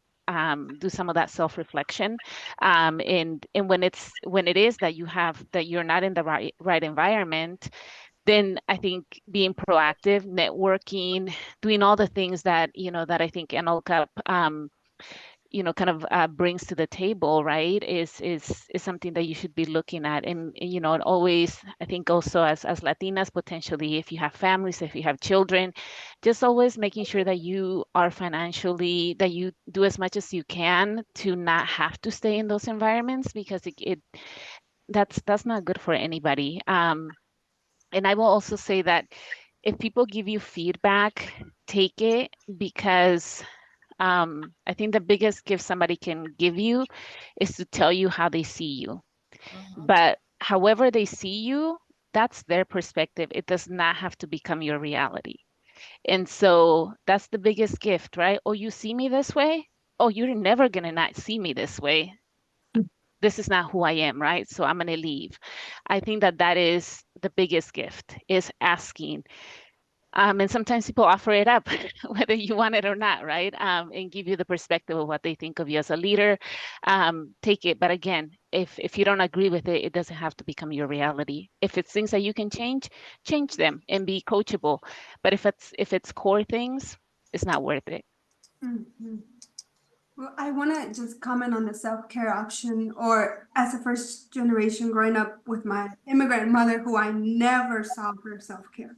[SPEAKER 6] do some of that self-reflection, and when it is that you're not in the right environment, then I think being proactive, networking, doing all the things that I think NLCAP kind of brings to the table, right, is something that you should be looking at. And always, I think also as Latinas, potentially, if you have families, if you have children, just always making sure that you are financially, that you do as much as you can to not have to stay in those environments, because that's not good for anybody. And I will also say that if people give you feedback, take it, because I think the biggest gift somebody can give you is to tell you how they see you. But however they see you, that's their perspective. It does not have to become your reality. And so that's the biggest gift, right? Oh, you see me this way? Oh, you're never going to not see me this way. This is not who I am, right? So I'm going to leave. I think that is the biggest gift, is asking. And sometimes people offer it up, whether you want it or not, right? And give you the perspective of what they think of you as a leader. Take it. But again, if you don't agree with it, it doesn't have to become your reality. If it's things that you can change them and be coachable. But if it's core things, it's not worth it.
[SPEAKER 1] Mhm. Well, I want to just comment on the self-care option, or as a first generation growing up with my immigrant mother, who I never saw her self-care.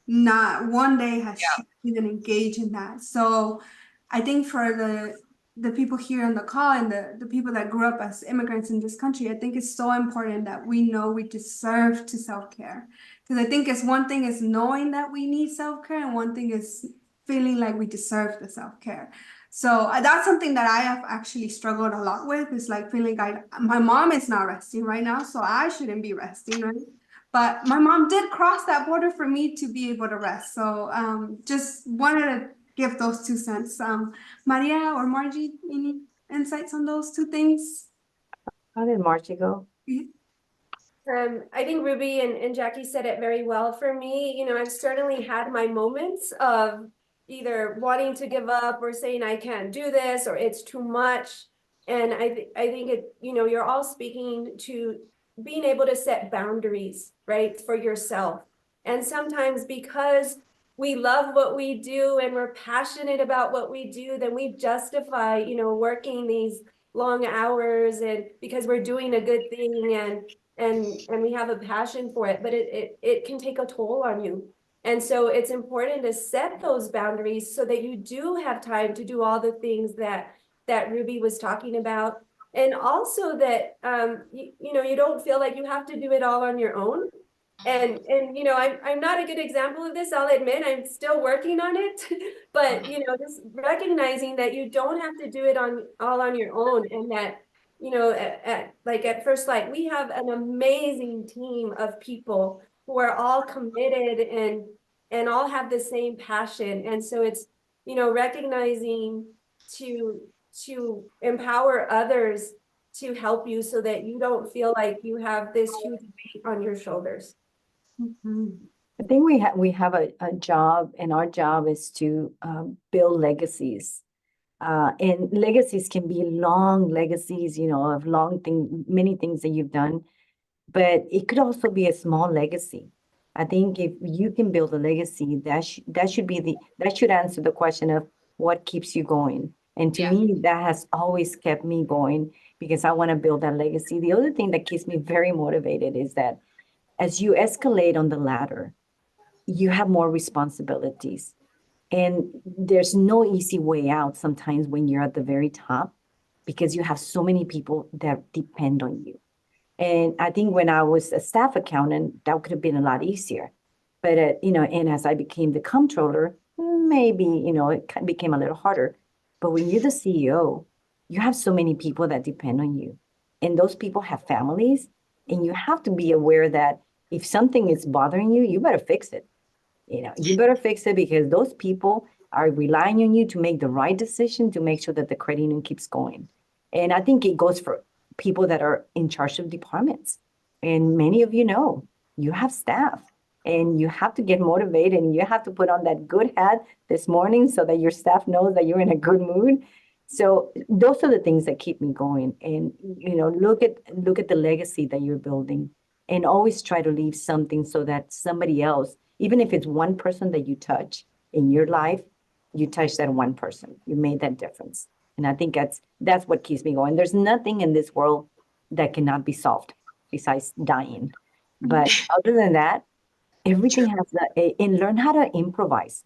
[SPEAKER 1] Not one day has she even engaged in that. So I think for the people here on the call, and the people that grew up as immigrants in this country, I think it's so important that we know we deserve to self-care. Because I think it's one thing is knowing that we need self-care, and one thing is feeling like we deserve the self-care. So that's something that I have actually struggled a lot with, is like feeling like my mom is not resting right now, so I shouldn't be resting, right? But my mom did cross that border for me to be able to rest. So just wanted to give those 2 cents. Maria or Margie, any insights on those two things?
[SPEAKER 2] How did Margie go?
[SPEAKER 3] I think Ruby and Jackie said it very well. For me, I've certainly had my moments of either wanting to give up or saying I can't do this or it's too much. And I think you're all speaking to being able to set boundaries, right, for yourself. And sometimes because we love what we do and we're passionate about what we do, then we justify, working these long hours, and because we're doing a good thing, and we have a passion for it, but it can take a toll on you. And so it's important to set those boundaries so that you do have time to do all the things that Ruby was talking about. And also that you don't feel like you have to do it all on your own. And I'm not a good example of this, I'll admit. I'm still working on it. But just recognizing that you don't have to do it all on your own, and that at First Light, we have an amazing team of people who are all committed and all have the same passion. And so it's recognizing to empower others to help you, so that you don't feel like you have this huge weight on your shoulders.
[SPEAKER 2] I think we have a job, and our job is to build legacies. And legacies can be long legacies, of many things that you've done, but it could also be a small legacy. I think if you can build a legacy, that should answer the question of what keeps you going. And to
[SPEAKER 4] Yeah.
[SPEAKER 2] me, that has always kept me going because I want to build that legacy. The other thing that keeps me very motivated is that as you escalate on the ladder, you have more responsibilities. And there's no easy way out sometimes when you're at the very top because you have so many people that depend on you. And I think when I was a staff accountant, that could have been a lot easier. But, and as I became the comptroller, maybe, it became a little harder. But when you're the CEO, you have so many people that depend on you. And those people have families. And you have to be aware that if something is bothering you, you better fix it. You better fix it because those people are relying on you to make the right decision to make sure that the credit union keeps going. And I think it goes for people that are in charge of departments. And many of you have staff and you have to get motivated and you have to put on that good hat this morning so that your staff knows that you're in a good mood. So those are the things that keep me going. And, look at the legacy that you're building and always try to leave something so that somebody else, even if it's one person that you touch in your life, you touch that one person. You made that difference. And I think that's what keeps me going. There's nothing in this world that cannot be solved besides dying. But other than that, everything
[SPEAKER 4] True.
[SPEAKER 2] has and learn how to improvise.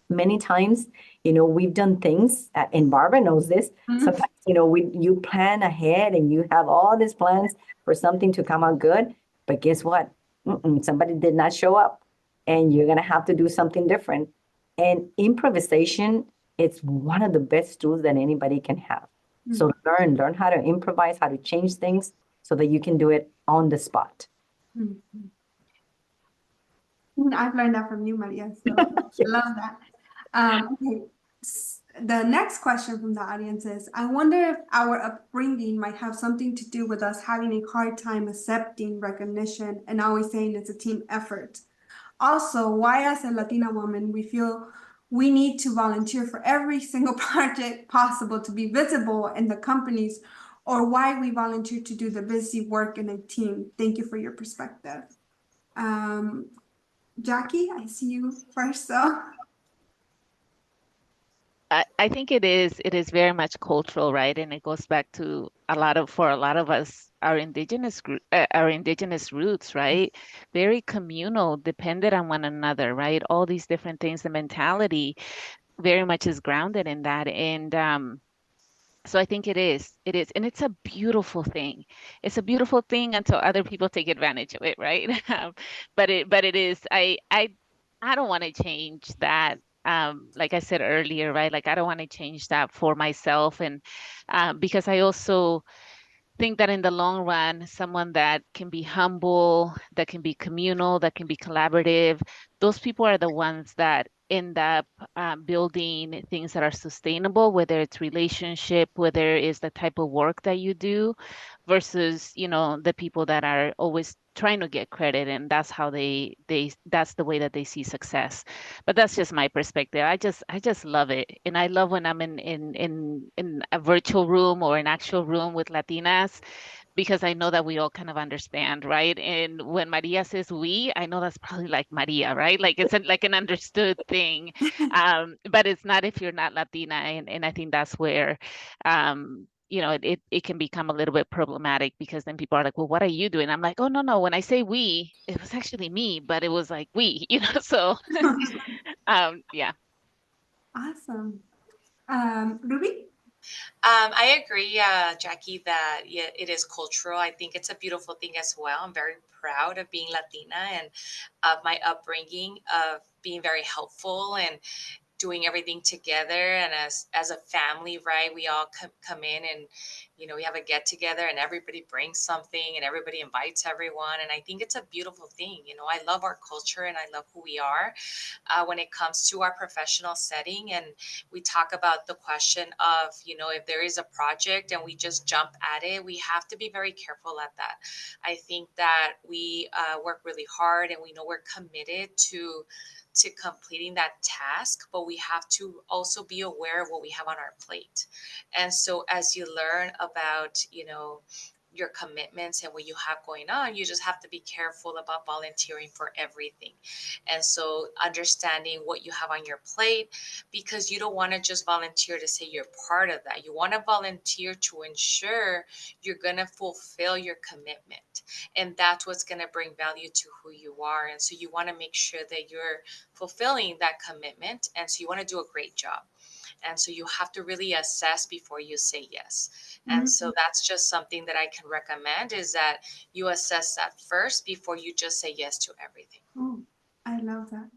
[SPEAKER 2] Many times, we've done things, and Barbara knows this. Sometimes, you plan ahead and you have all these plans for something to come out good. But guess what? Somebody did not show up and you're going to have to do something different. And improvisation, it's one of the best tools that anybody can have. So learn how to improvise, how to change things so that you can do it on the spot.
[SPEAKER 1] I've learned that from you, Maria. So I love that. Okay. The next question from the audience is, I wonder if our upbringing might have something to do with us having a hard time accepting recognition and always saying it's a team effort. Also, why as a Latina woman, we feel we need to volunteer for every single project possible to be visible in the companies, or why we volunteer to do the busy work in a team. Thank you for your perspective. Jackie, I see you first, so.
[SPEAKER 6] I think it is very much cultural, right? And it goes back to for a lot of us, our indigenous roots, right? Very communal, dependent on one another, right? All these different things, the mentality very much is grounded in that. And so I think it is, and it's a beautiful thing. It's a beautiful thing until other people take advantage of it, right? But it is. I don't want to change that. Like I said earlier, right? Like I don't want to change that for myself, and because I also think that in the long run, someone that can be humble, that can be communal, that can be collaborative, those people are the ones that end up building things that are sustainable, whether it's relationship, whether it's the type of work that you do, versus, the people that are always trying to get credit, and that's how that's the way that they see success. But that's just my perspective. I just love it, and I love when I'm in a virtual room or an actual room with Latinas, because I know that we all kind of understand, right? And when Maria says we, I know that's probably like Maria, right? Like it's like an understood thing. But it's not if you're not Latina. And I think that's where, it can become a little bit problematic, because then people are like, well, what are you doing? I'm like, oh, no, no. When I say we, it was actually me, but it was like we, so yeah.
[SPEAKER 1] Awesome. Ruby?
[SPEAKER 4] I agree, Jackie, that yeah, it is cultural. I think it's a beautiful thing as well. I'm very proud of being Latina and of my upbringing, of being very helpful and doing everything together, and as a family, right? We all come in and we have a get together and everybody brings something and everybody invites everyone, and I think it's a beautiful thing. I love our culture and I love who we are when it comes to our professional setting. And we talk about the question of if there is a project and we just jump at it, we have to be very careful at that. I think that we work really hard and we know we're committed to completing that task, but we have to also be aware of what we have on our plate. And so as you learn about, your commitments and what you have going on. You just have to be careful about volunteering for everything. And so understanding what you have on your plate, because you don't want to just volunteer to say you're part of that. You want to volunteer to ensure you're going to fulfill your commitment. And that's what's going to bring value to who you are. And so you want to make sure that you're fulfilling that commitment. And so you want to do a great job. And so you have to really assess before you say yes. And so that's just something that I can recommend, is that you assess that first before you just say yes to everything.
[SPEAKER 1] Oh, I love that.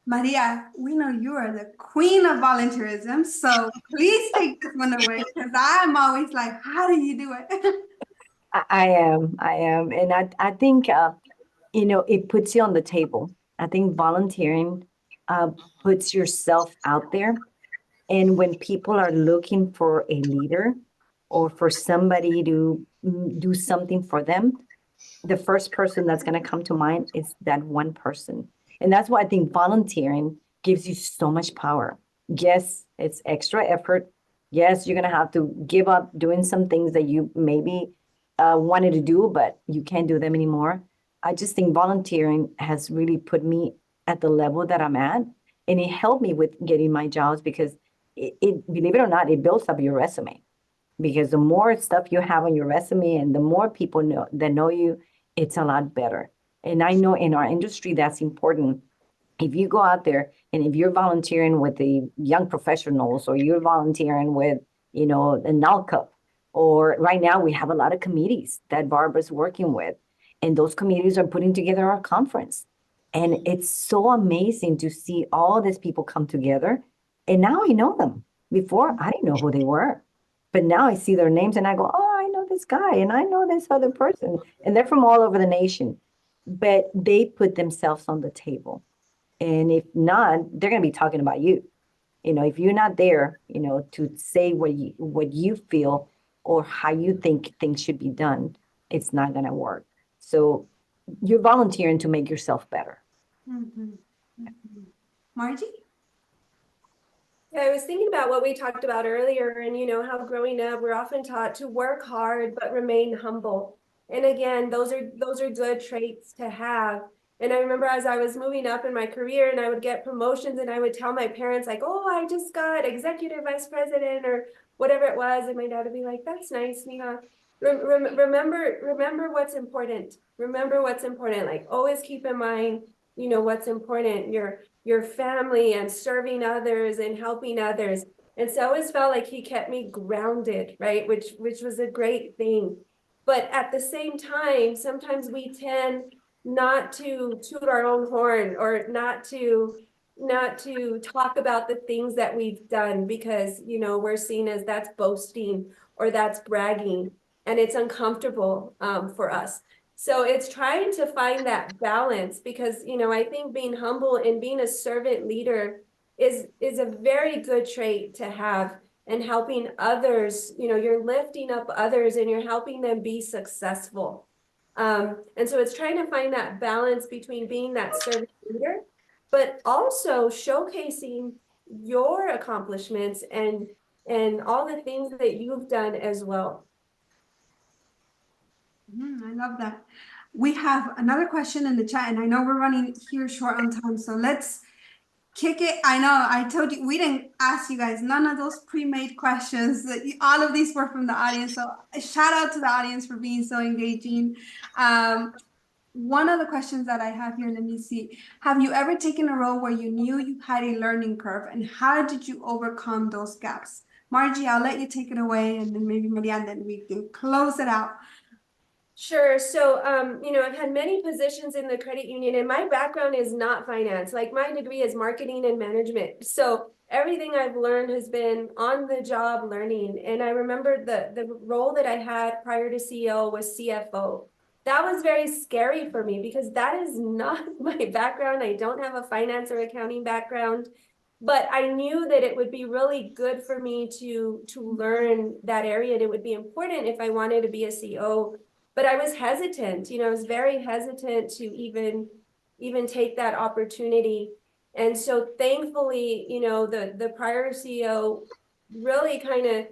[SPEAKER 1] Maria, we know you are the queen of volunteerism, so please take this one away, because I'm always like, how do you do it?
[SPEAKER 2] I am. And I think, it puts you on the table. I think volunteering puts yourself out there. And when people are looking for a leader or for somebody to do something for them, the first person that's going to come to mind is that one person. And that's why I think volunteering gives you so much power. Yes, it's extra effort. Yes, you're going to have to give up doing some things that you maybe wanted to do, but you can't do them anymore. I just think volunteering has really put me at the level that I'm at. And it helped me with getting my jobs because believe it or not, it builds up your resume. Because the more stuff you have on your resume and the more people know you, it's a lot better. And I know in our industry that's important. If you go out there and if you're volunteering with the young professionals, or you're volunteering with, the NALCUP, or right now we have a lot of committees that Barbara's working with, and those committees are putting together our conference. And it's so amazing to see all these people come together. And now I know them. Before, I didn't know who they were. But now I see their names and I go, oh, I know this guy and I know this other person. And they're from all over the nation. But they put themselves on the table. And if not, they're going to be talking about you. If you're not there, to say what you feel or how you think things should be done, it's not going to work. So you're volunteering to make yourself better.
[SPEAKER 1] Margie?
[SPEAKER 3] Yeah, I was thinking about what we talked about earlier, and how growing up we're often taught to work hard but remain humble. And again, those are good traits to have. And I remember as I was moving up in my career and I would get promotions and I would tell my parents like, oh, I just got executive vice president or whatever it was. And my dad would be like, that's nice, Neha. Remember what's important. Remember what's important. Like always keep in mind, what's important. Your family and serving others and helping others. And so I always felt like he kept me grounded, right? Which was a great thing. But at the same time, sometimes we tend not to toot our own horn or not to talk about the things that we've done because we're seen as that's boasting or that's bragging, and it's uncomfortable for us. So it's trying to find that balance because, I think being humble and being a servant leader is a very good trait to have, and helping others, you're lifting up others and you're helping them be successful. And so it's trying to find that balance between being that servant leader, but also showcasing your accomplishments and all the things that you've done as well.
[SPEAKER 1] I love that. We have another question in the chat, and I know we're running here short on time, so let's kick it. I know I told you we didn't ask you guys none of those pre-made questions. All of these were from the audience, so shout out to the audience for being so engaging. One of the questions that I have here, let me see. Have you ever taken a role where you knew you had a learning curve, and how did you overcome those gaps? Margie, I'll let you take it away, and then maybe Maria, and then we can close it out.
[SPEAKER 3] Sure. So, I've had many positions in the credit union, and my background is not finance. Like my degree is marketing and management. So everything I've learned has been on the job learning. And I remember the role that I had prior to CEO was CFO. That was very scary for me because that is not my background. I don't have a finance or accounting background. But I knew that it would be really good for me to learn that area, and it would be important if I wanted to be a CEO. But I was hesitant, I was very hesitant to even take that opportunity. And so thankfully, the prior CEO really kind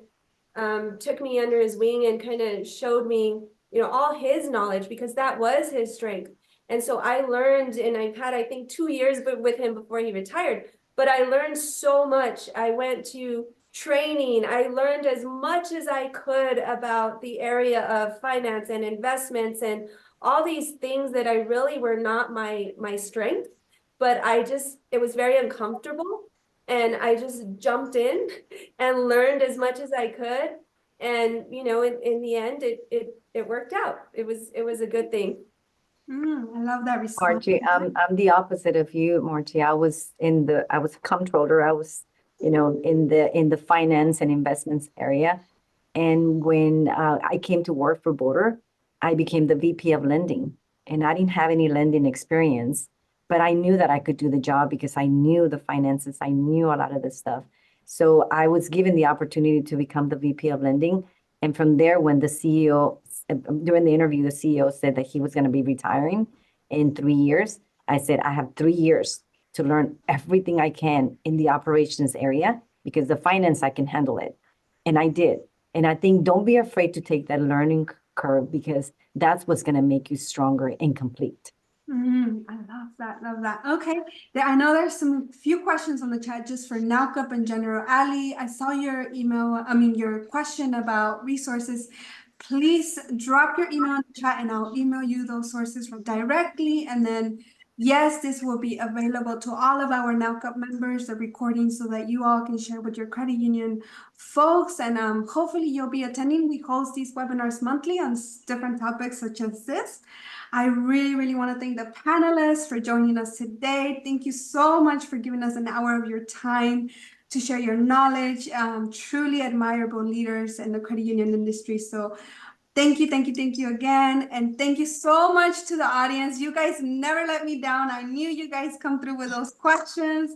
[SPEAKER 3] of took me under his wing and kind of showed me all his knowledge, because that was his strength. And so I learned, and I've had, I think, 2 years with him before he retired, but I learned so much. I went to training. I learned as much as I could about the area of finance and investments and all these things that I really were not my strength, but it was very uncomfortable. And I just jumped in and learned as much as I could. And, in the end, it worked out. It was a good thing.
[SPEAKER 1] I love that response.
[SPEAKER 2] Margie, I'm the opposite of you, Margie. I was a comptroller. I was, in the finance and investments area. And when I came to work for Border, I became the VP of lending. And I didn't have any lending experience, but I knew that I could do the job because I knew the finances. I knew a lot of this stuff. So I was given the opportunity to become the VP of lending. And from there, when the CEO, during the interview, the CEO said that he was going to be retiring in 3 years. I said, I have 3 years to learn everything I can in the operations area because the finance, I can handle it. And I did. And I think don't be afraid to take that learning curve because that's what's going to make you stronger and complete.
[SPEAKER 1] I love that. Love that. Okay. I know there's some few questions on the chat just for NALCUP in general. Ali, I saw your your question about resources. Please drop your email in the chat and I'll email you those sources directly. And then, yes, this will be available to all of our NALCUP members, the recording, so that you all can share with your credit union folks. And hopefully you'll be attending. We host these webinars monthly on different topics such as this. I really, really want to thank the panelists for joining us today. Thank you so much for giving us an hour of your time to share your knowledge. Truly admirable leaders in the credit union industry. So thank you again. And thank you so much to the audience. You guys never let me down. I knew you guys come through with those questions.